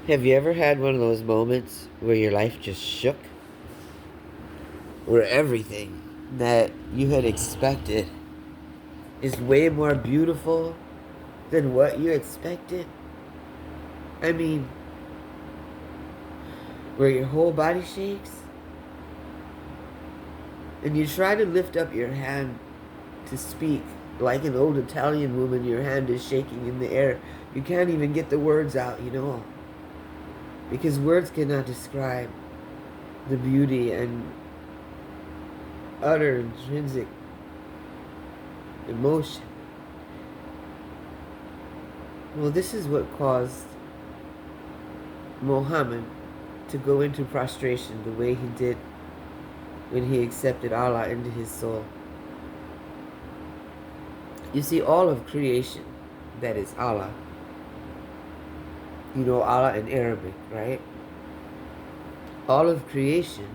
Have you ever had one of those moments where your life just shook? Where everything that you had expected is way more beautiful than what you expected? I mean, where your whole body shakes and you try to lift up your hand to speak like an old Italian woman, your hand is shaking in the air. You can't even get the words out, because words cannot describe the beauty and utter intrinsic emotion. Well, this is what caused Muhammad to go into prostration the way he did when he accepted Allah into his soul. You see, all of creation, that is Allah. You know Allah in Arabic, right? All of creation,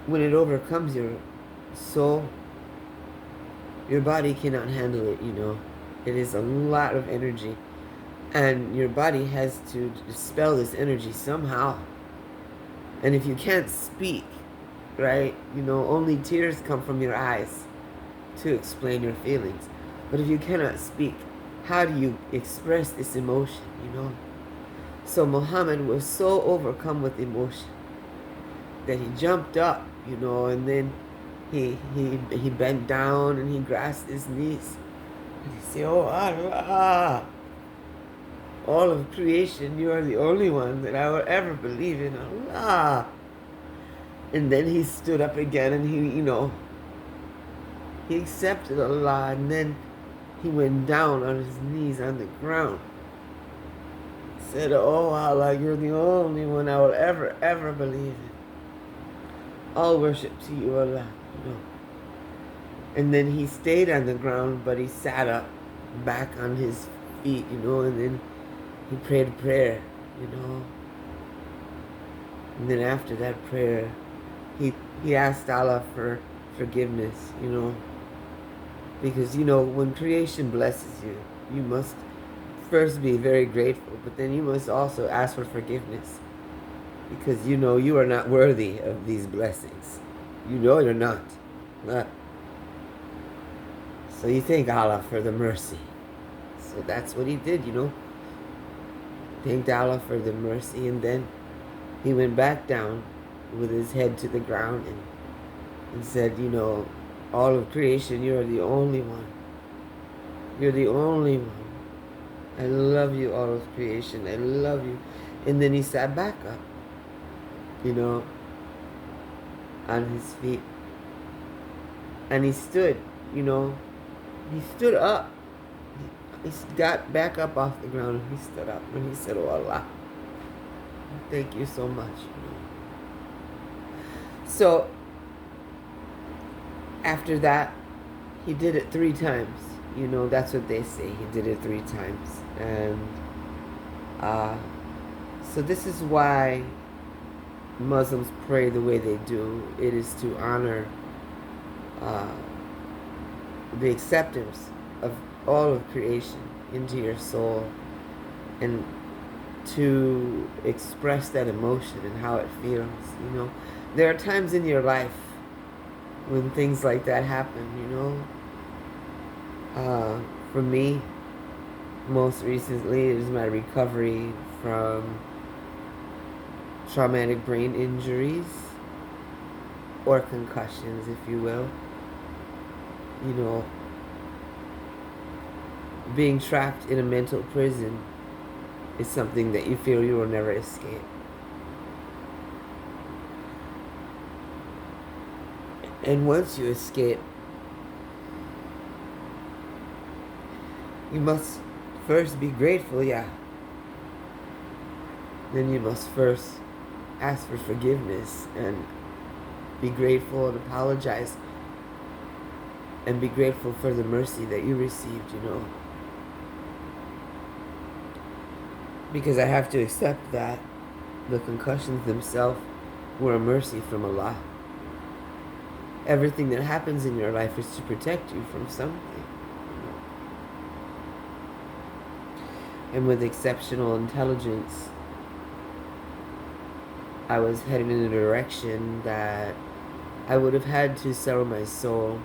when it overcomes your soul, your body cannot handle it, It is a lot of energy. And your body has to dispel this energy somehow. And if you can't speak, right, only tears come from your eyes to explain your feelings. But if you cannot speak, how do you express this emotion, So Muhammad was so overcome with emotion that he jumped up, and then he bent down and he grasped his knees. And he said, "Oh Allah, all of creation, you are the only one that I will ever believe in, Allah." And then he stood up again and he accepted Allah, and then he went down on his knees on the ground. He said, "Oh Allah, you're the only one I will ever believe in. All worship to you, Allah." And then he stayed on the ground, but he sat up back on his feet, and then he prayed a prayer, And then after that prayer, he asked Allah for forgiveness, Because, when creation blesses you, you must first be very grateful, but then you must also ask for forgiveness. Because, you are not worthy of these blessings. You're not. So you thank Allah for the mercy. So that's what he did, Thanked Allah for the mercy, and then he went back down with his head to the ground and said, all of creation, you are the only one. You're the only one. I love you, all of creation. I love you. And then he sat back up, on his feet. And he stood, he stood up. He got back up off the ground and he stood up and he said, "Oh Allah, thank you so much." So after that, he did it 3 times. That's what they say. He did it 3 times. And so this is why Muslims pray the way they do. It is to honor the acceptance of all of creation into your soul, and to express that emotion and how it feels. There are times in your life when things like that happen. For me, most recently, it is my recovery from traumatic brain injuries, or concussions, if you will. Being trapped in a mental prison is something that you feel you will never escape. And once you escape, you must first be grateful, yeah. Then you must first ask for forgiveness and be grateful and apologize and be grateful for the mercy that you received, Because I have to accept that the concussions themselves were a mercy from Allah. Everything that happens in your life is to protect you from something. and with exceptional intelligence, I was headed in a direction that I would have had to sell my soul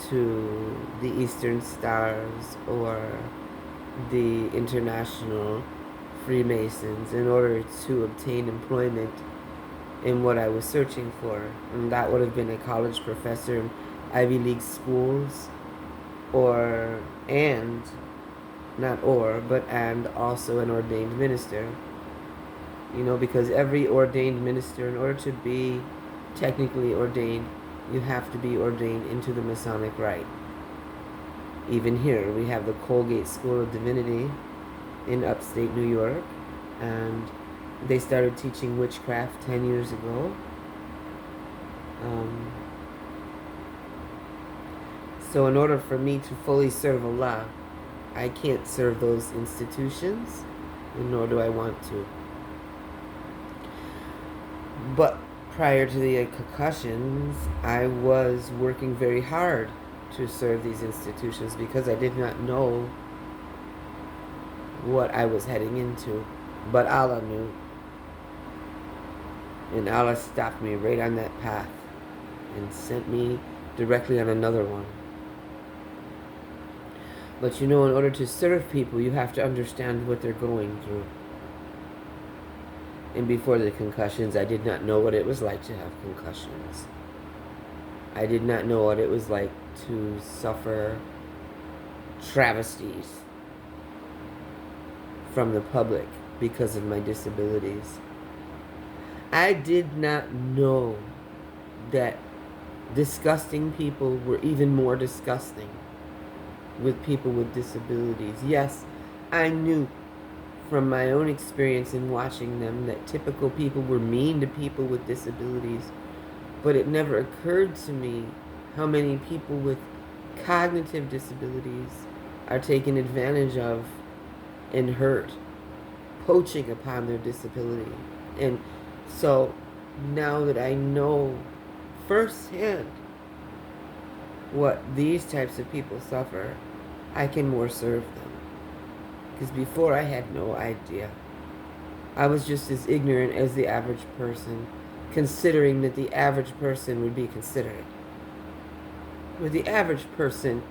to the Eastern Stars or the International Freemasons in order to obtain employment in what I was searching for. And that would have been a college professor in Ivy League schools, or, and, not or, but and also an ordained minister. You know, because every ordained minister, in order to be technically ordained, you have to be ordained into the Masonic Rite. Even here, we have the Colgate School of Divinity in upstate New York, and they started teaching witchcraft 10 years ago. So in order for me to fully serve Allah, I can't serve those institutions, nor do I want to. But prior to the concussions, I was working very hard to serve these institutions because I did not know what I was heading into. But Allah knew. And Allah stopped me right on that path and sent me directly on another one. But you know, in order to serve people, you have to understand what they're going through. And before the concussions, I did not know what it was like to have concussions. I did not know what it was like to suffer travesties from the public because of my disabilities. I did not know that disgusting people were even more disgusting with people with disabilities. Yes, I knew from my own experience in watching them that typical people were mean to people with disabilities, but it never occurred to me how many people with cognitive disabilities are taken advantage of and hurt, poaching upon their disability. And so now that I know firsthand what these types of people suffer, I can more serve them. Because before I had no idea. I was just as ignorant as the average person, considering that the average person would be considerate. But the average person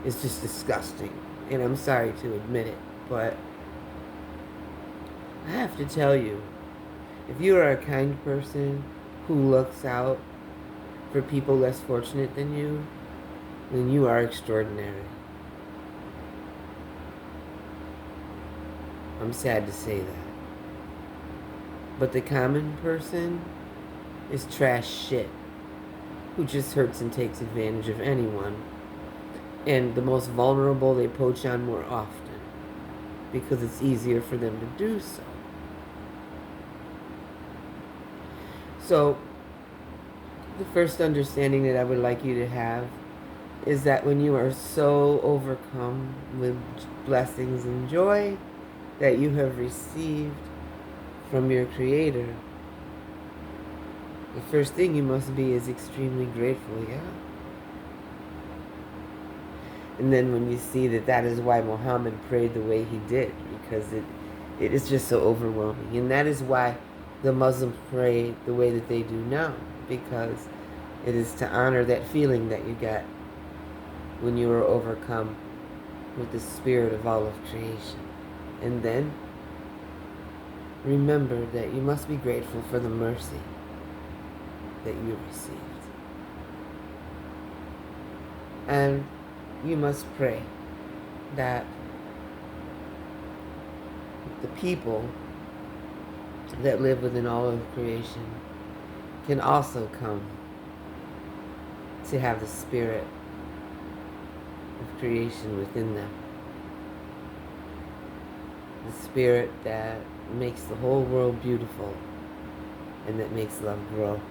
is just disgusting. And I'm sorry to admit it, but I have to tell you, if you are a kind person who looks out for people less fortunate than you, then you are extraordinary. I'm sad to say that. But the common person is trash shit, who just hurts and takes advantage of anyone. And the most vulnerable they poach on more often, because it's easier for them to do so. So, the first understanding that I would like you to have is that when you are so overcome with blessings and joy that you have received from your Creator, the first thing you must be is extremely grateful, yeah? And then when you see that that is why Muhammad prayed the way he did, because it is just so overwhelming. And that is why the Muslims pray the way that they do now, because it is to honor that feeling that you get when you are overcome with the spirit of all of creation. And then remember that you must be grateful for the mercy that you received. And you must pray that the people that live within all of creation can also come to have the spirit of creation within them. The spirit that makes the whole world beautiful and that makes love grow.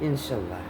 Inshallah.